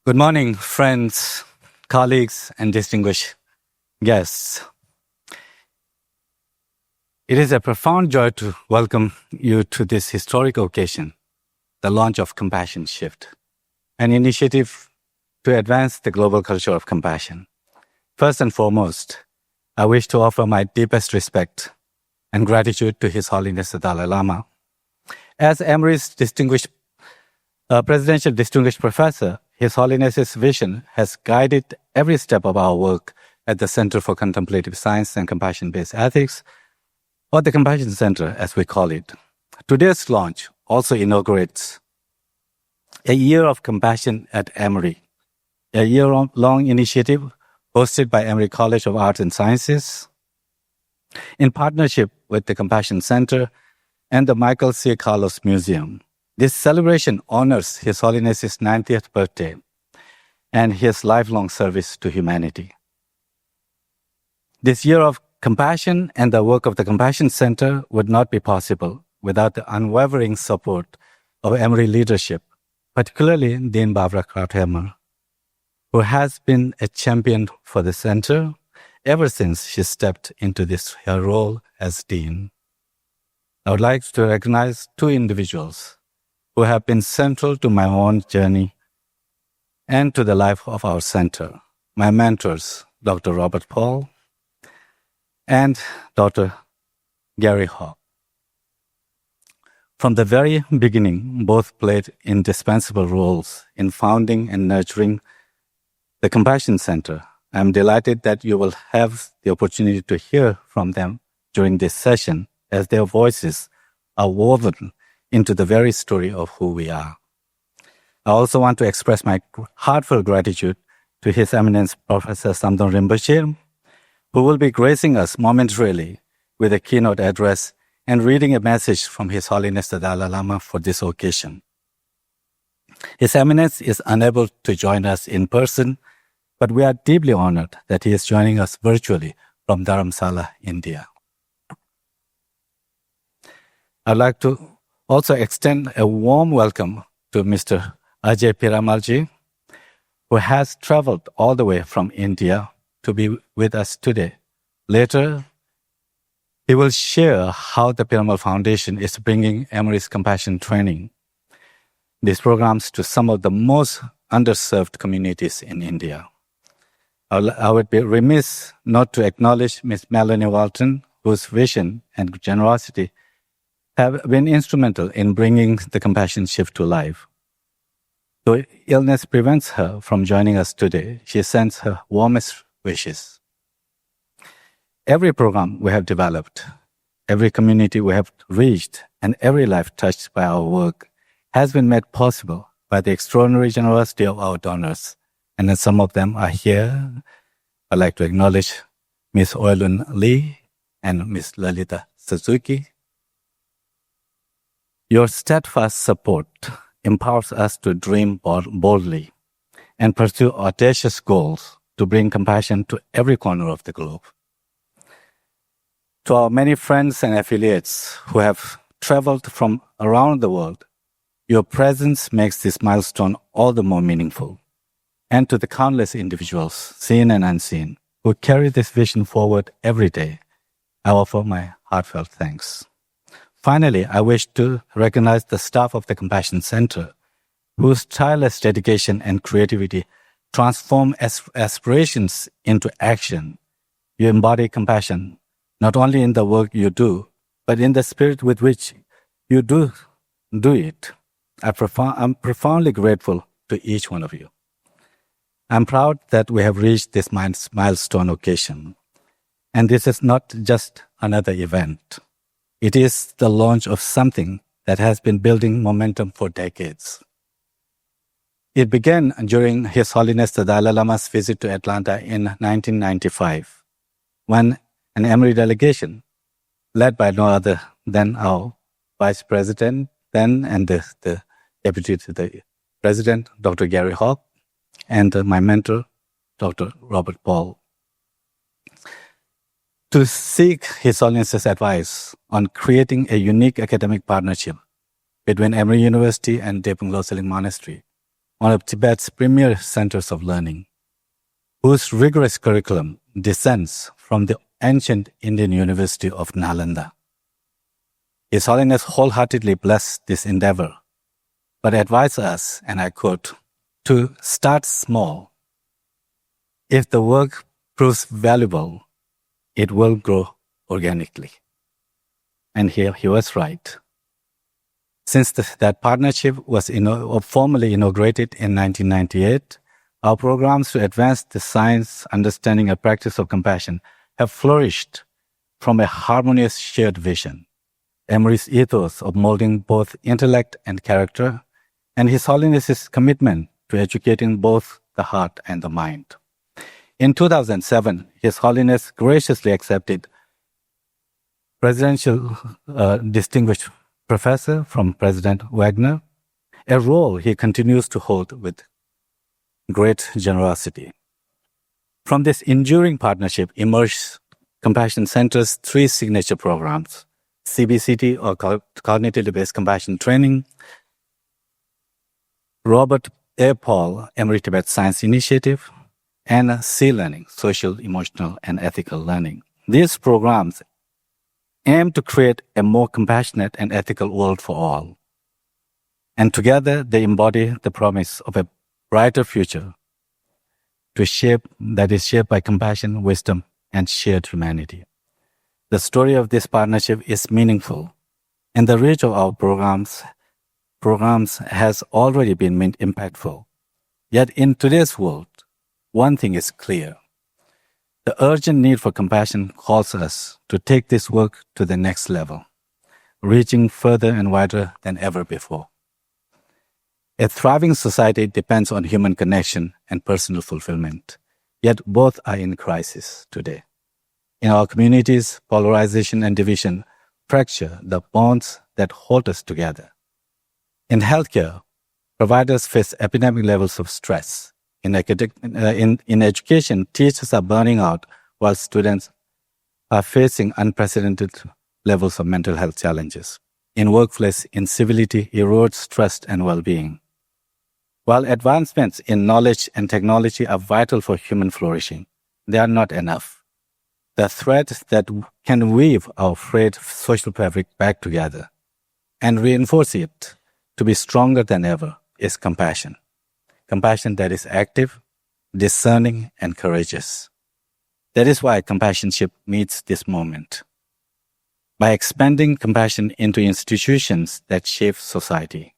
Good morning, friends, colleagues, and distinguished guests. It is a profound joy to welcome you to this historic occasion, the launch of Compassion Shift, an initiative to advance the global culture of compassion. First and foremost, I wish to offer my deepest respect and gratitude to His Holiness the Dalai Lama. As Emory's Presidential Distinguished Professor, His Holiness's vision has guided every step of our work at the Center for Contemplative Science and Compassion-Based Ethics, or the Compassion Center, as we call it. Today's launch also inaugurates a year of compassion at Emory, a year-long initiative hosted by Emory College of Arts and Sciences, in partnership with the Compassion Center and the Michael C. Carlos Museum. This celebration honors His Holiness's 90th birthday and his lifelong service to humanity. This year of compassion and the work of the Compassion Center would not be possible without the unwavering support of Emory leadership, particularly Dean Barbara Krauthammer, who has been a champion for the center ever since she stepped into her role as Dean. I would like to recognize two individuals who have been central to my own journey and to the life of our center, my mentors, Dr. Robert Paul and Dr. Gary Hawk. From the very beginning, both played indispensable roles in founding and nurturing the Compassion Center. I am delighted that you will have the opportunity to hear from them during this session, as their voices are woven into the very story of who we are. I also want to express my heartfelt gratitude to His Eminence Professor Samdon Rinpoche, who will be gracing us momentarily with a keynote address and reading a message from His Holiness the Dalai Lama for this occasion. His Eminence is unable to join us in person, but we are deeply honored that he is joining us virtually from Dharamsala, India. I'd like to also extend a warm welcome to Mr. Ajay Piramalji, who has traveled all the way from India to be with us today. Later, he will share how the Piramal Foundation is bringing Emory's compassion training, these programs, to some of the most underserved communities in India. I would be remiss not to acknowledge Ms. Melanie Walton, whose vision and generosity have been instrumental in bringing the Compassion Shift to life. Though illness prevents her from joining us today, she sends her warmest wishes. Every program we have developed, every community we have reached, and every life touched by our work has been made possible by the extraordinary generosity of our donors. And some of them are here. I'd like to acknowledge Ms. Oilun Lee and Ms. Lalita Suzuki. Your steadfast support empowers us to dream boldly and pursue audacious goals to bring compassion to every corner of the globe. To our many friends and affiliates who have traveled from around the world, your presence makes this milestone all the more meaningful. And to the countless individuals, seen and unseen, who carry this vision forward every day, I offer my heartfelt thanks. Finally, I wish to recognize the staff of the Compassion Center, whose tireless dedication and creativity transform aspirations into action. You embody compassion, not only in the work you do, but in the spirit with which you do it. I'm profoundly grateful to each one of you. I'm proud that we have reached this milestone occasion. And this is not just another event. It is the launch of something that has been building momentum for decades. It began during His Holiness the Dalai Lama's visit to Atlanta in 1995, when an Emory delegation, led by no other than our Vice President then and the Deputy to the President, Dr. Gary Hawk, and my mentor, Dr. Robert Paul, to seek His Holiness's advice on creating a unique academic partnership between Emory University and Depung Loseling Monastery, one of Tibet's premier centers of learning, whose rigorous curriculum descends from the ancient Indian University of Nalanda. His Holiness wholeheartedly blessed this endeavor, but advised us, and I quote, to start small. If the work proves valuable, it will grow organically. And here he was right. Since that partnership was formally inaugurated in 1998, our programs to advance the science, understanding, and practice of compassion have flourished from a harmonious shared vision, Emory's ethos of molding both intellect and character, and His Holiness's commitment to educating both the heart and the mind. In 2007, His Holiness graciously accepted Presidential Distinguished Professor from President Wagner, a role he continues to hold with great generosity. From this enduring partnership emerged Compassion Center's three signature programs: CBCT, or Cognitively Based Compassion Training, Robert A. Paul Emory Tibet Science Initiative, and C-Learning, Social, Emotional, and Ethical Learning. These programs aim to create a more compassionate and ethical world for all. And together they embody the promise of a brighter future that is shaped by compassion, wisdom, and shared humanity. The story of this partnership is meaningful, and the reach of our programs has already been impactful. Yet in today's world, one thing is clear. The urgent need for compassion calls us to take this work to the next level, reaching further and wider than ever before. A thriving society depends on human connection and personal fulfillment, yet both are in crisis today. In our communities, polarization and division fracture the bonds that hold us together. In healthcare, providers face epidemic levels of stress. In education, teachers are burning out while students are facing unprecedented levels of mental health challenges. In workplace, incivility erodes trust and well-being. While advancements in knowledge and technology are vital for human flourishing, they are not enough. The thread that can weave our frayed social fabric back together and reinforce it to be stronger than ever is compassion. Compassion that is active, discerning, and courageous. That is why Compassionship meets this moment. By expanding compassion into institutions that shape society,